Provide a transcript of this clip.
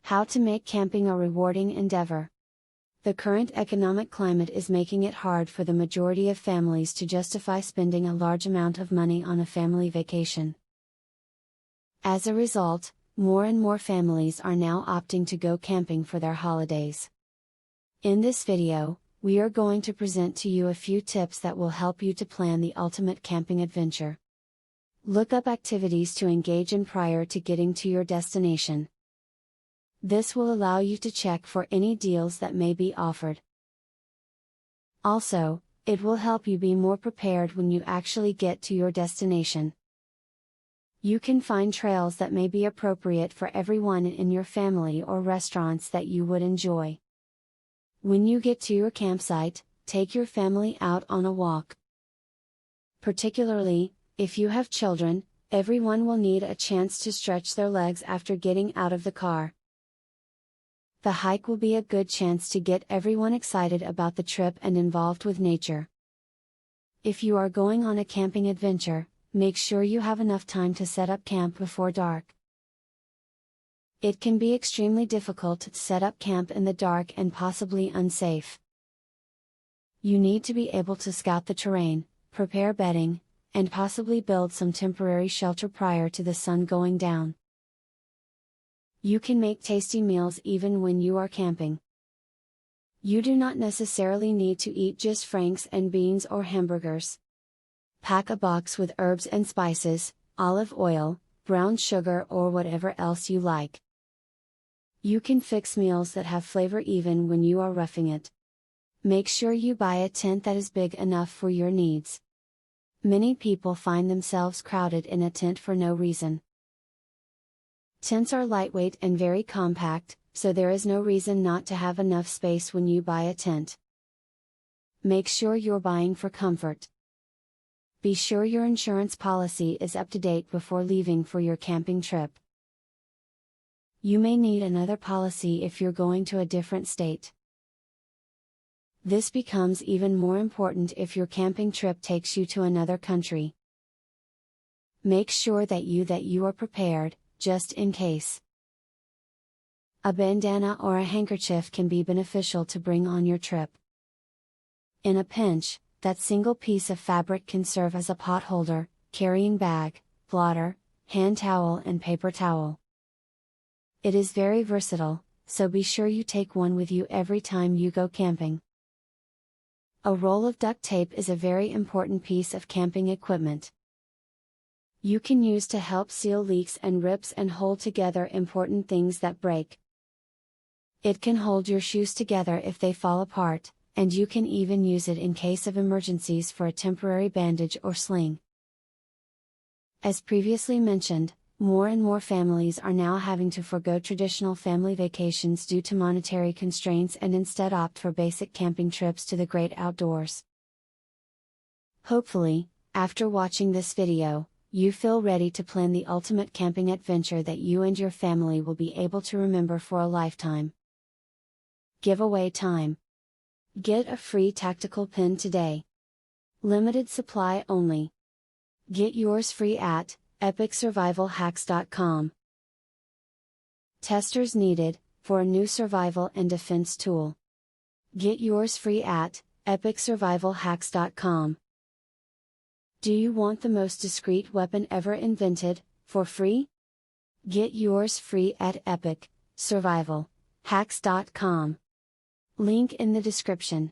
How to make camping a rewarding endeavor. The current economic climate is making it hard for the majority of families to justify spending a large amount of money on a family vacation. As a result, more and more families are now opting to go camping for their holidays. In this video, we are going to present to you a few tips that will help you to plan the ultimate camping adventure. Look up activities to engage in prior to getting to your destination. This will allow you to check for any deals that may be offered. Also, it will help you be more prepared when you actually get to your destination. You can find trails that may be appropriate for everyone in your family or restaurants that you would enjoy. When you get to your campsite, take your family out on a walk. Particularly, if you have children, everyone will need a chance to stretch their legs after getting out of the car. The hike will be a good chance to get everyone excited about the trip and involved with nature. If you are going on a camping adventure, make sure you have enough time to set up camp before dark. It can be extremely difficult to set up camp in the dark and possibly unsafe. You need to be able to scout the terrain, prepare bedding, and possibly build some temporary shelter prior to the sun going down. You can make tasty meals even when you are camping. You do not necessarily need to eat just franks and beans or hamburgers. Pack a box with herbs and spices, olive oil, brown sugar, or whatever else you like. You can fix meals that have flavor even when you are roughing it. Make sure you buy a tent that is big enough for your needs. Many people find themselves crowded in a tent for no reason. Tents are lightweight and very compact, so there is no reason not to have enough space when you buy a tent. Make sure you're buying for comfort. Be sure your insurance policy is up to date before leaving for your camping trip. You may need another policy if you're going to a different state. This becomes even more important if your camping trip takes you to another country. Make sure that you are prepared, just in case. A bandana or a handkerchief can be beneficial to bring on your trip. In a pinch, that single piece of fabric can serve as a pot holder, carrying bag, blotter, hand towel, and paper towel. It is very versatile, so be sure you take one with you every time you go camping. A roll of duct tape is a very important piece of camping equipment. You can use to help seal leaks and rips and hold together important things that break. It can hold your shoes together if they fall apart, and you can even use it in case of emergencies for a temporary bandage or sling. As previously mentioned, more and more families are now having to forgo traditional family vacations due to monetary constraints and instead opt for basic camping trips to the great outdoors. Hopefully, after watching this video, you feel ready to plan the ultimate camping adventure that you and your family will be able to remember for a lifetime. Giveaway time. Get a free tactical pin today. Limited supply only. Get yours free at epicsurvivalhacks.com. Testers needed, for a new survival and defense tool. Get yours free at epicsurvivalhacks.com. Do you want the most discreet weapon ever invented, for free? Get yours free at epicsurvivalhacks.com. Link in the description.